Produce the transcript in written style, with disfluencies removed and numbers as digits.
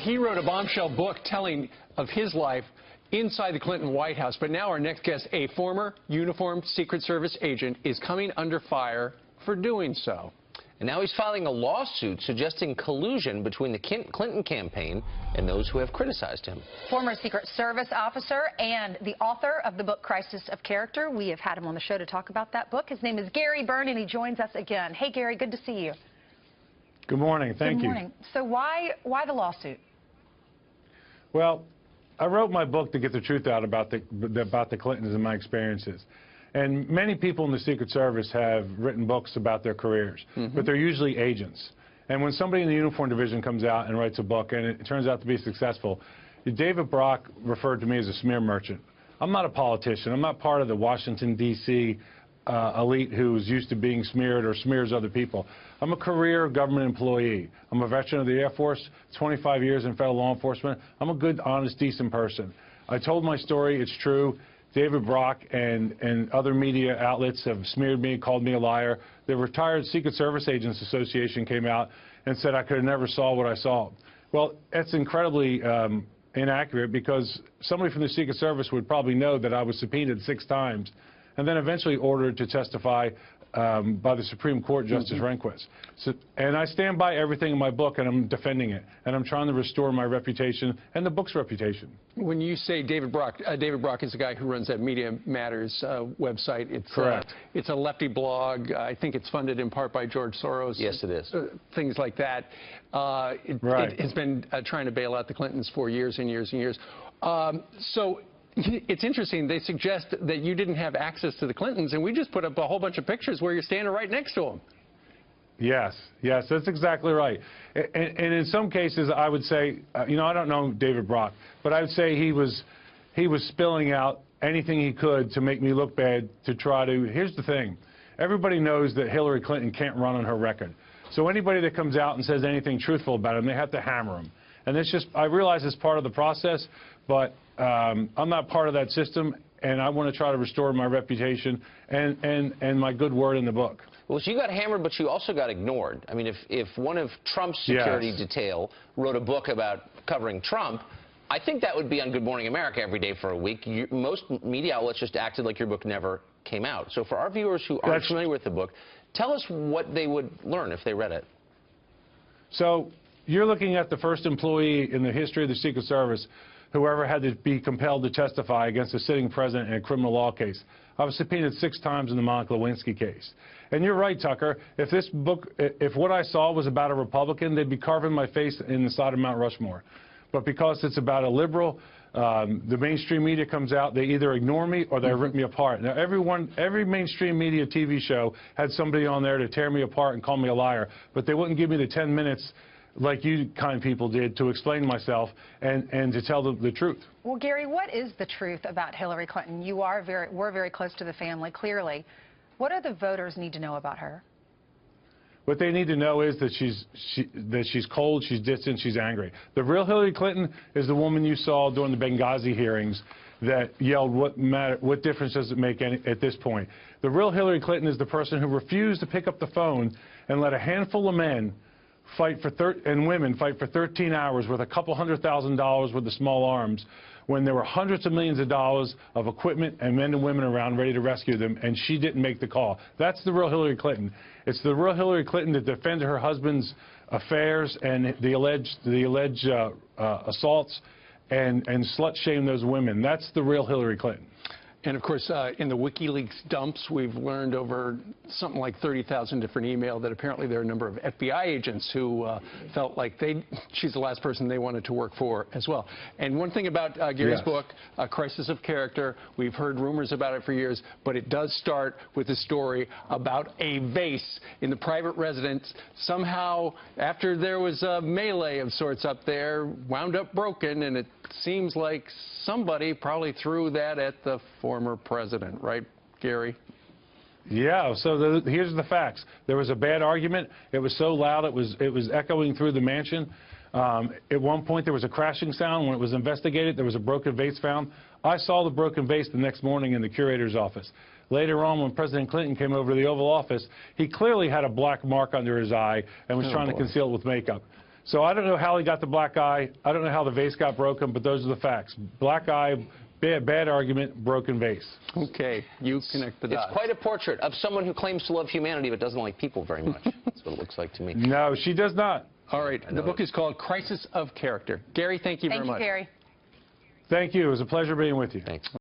he wrote a bombshell book telling of his life inside the Clinton White House. But now our next guest, a former uniformed Secret Service agent, is coming under fire for doing so. And now he's filing a lawsuit suggesting collusion between the Clinton campaign and those who have criticized him. Former Secret Service officer and the author of the book Crisis of Character. We have had him on the show to talk about that book. His name is Gary Byrne, and he joins us again. Hey, Gary, good to see you. Good morning. Thank you. Good morning. So why the lawsuit? Well, I wrote my book to get the truth out about the Clintons and my experiences. And many people in the Secret Service have written books about their careers, but they're usually agents. And when somebody in the uniform division comes out and writes a book and it turns out to be successful, David Brock referred to me as a smear merchant. I'm not a politician. I'm not part of the Washington, D.C. Elite who's used to being smeared or smears other people. I'm a career government employee. I'm a veteran of the Air Force, 25 years in federal law enforcement. I'm a good, honest, decent person. I told my story. It's true. David Brock and other media outlets have smeared me, called me a liar. The Retired Secret Service Agents Association came out and said I could have never saw what I saw. Well, that's incredibly inaccurate, because somebody from the Secret Service would probably know that I was subpoenaed 6 times and then eventually ordered to testify by the Supreme Court Justice Rehnquist. So, and I stand by everything in my book, and I'm defending it, and I'm trying to restore my reputation and the book's reputation. When you say David Brock is the guy who runs that Media Matters website. It's correct. It's a lefty blog. I think it's funded in part by George Soros. Yes, it is. Things like that. It has been trying to bail out the Clintons for years and years and years. So it's interesting. They suggest that you didn't have access to the Clintons, and we just put up a whole bunch of pictures where you're standing right next to them. Yes, yes, that's exactly right. And in some cases, I would say, you know, I don't know David Brock, but I would say he was spilling out anything he could to make me look bad, to try to. Here's the thing. Everybody knows that Hillary Clinton can't run on her record. So anybody that comes out and says anything truthful about him, they have to hammer him. And it's just, I realize it's part of the process, but I'm not part of that system, and I want to try to restore my reputation and my good word in the book. Well, so you got hammered, but you also got ignored. I mean, if one of Trump's security detail wrote a book about covering Trump, I think that would be on Good Morning America every day for a week. Most media outlets just acted like your book never came out. So for our viewers who aren't familiar with the book, tell us what they would learn if they read it. So you're looking at the first employee in the history of the Secret Service who ever had to be compelled to testify against a sitting president in a criminal law case. I was subpoenaed 6 times in the Monica Lewinsky case. And you're right, Tucker. If this book, if what I saw was about a Republican, they'd be carving my face in the side of Mount Rushmore. But because it's about a liberal, the mainstream media comes out, they either ignore me or they rip me apart. Now, every mainstream media TV show had somebody on there to tear me apart and call me a liar, but they wouldn't give me the 10 minutes like you kind people did to explain myself and to tell the truth. Well, Gary, what is the truth about Hillary Clinton? We're very close to the family, clearly. What do the voters need to know about her? What they need to know is that she's cold, she's distant, she's angry. The real Hillary Clinton is the woman you saw during the Benghazi hearings that yelled, what difference does it make at this point? The real Hillary Clinton is the person who refused to pick up the phone and let a handful of men and women fight for 13 hours with a couple $100,000 worth of small arms, when there were hundreds of millions of dollars of equipment and men and women around ready to rescue them, and she didn't make the call. That's the real Hillary Clinton. It's the real Hillary Clinton that defended her husband's affairs and the alleged assaults and slut-shamed those women. That's the real Hillary Clinton. And, of course, in the WikiLeaks dumps, we've learned over something like 30,000 different emails that apparently there are a number of FBI agents who felt like she's the last person they wanted to work for as well. And one thing about Gary's book, Crisis of Character, we've heard rumors about it for years, but it does start with a story about a vase in the private residence. Somehow, after there was a melee of sorts up there, wound up broken, and it seems like somebody probably threw that at the former president, right, Gary? Yeah, so here's the facts. There was a bad argument. It was so loud it was echoing through the mansion. At one point there was a crashing sound. When it was investigated, there was a broken vase found. I saw the broken vase the next morning in the curator's office. Later on, when President Clinton came over to the Oval Office, he clearly had a black mark under his eye and was trying to conceal it with makeup. So I don't know how he got the black eye. I don't know how the vase got broken, but those are the facts. Black eye, bad argument, broken vase. Okay, you connect the dots. It's quite a portrait of someone who claims to love humanity but doesn't like people very much. That's what it looks like to me. No, she does not. All right, the book is called Crisis of Character. Gary, thank you very much. Thank you, Gary. Thank you. It was a pleasure being with you. Thanks.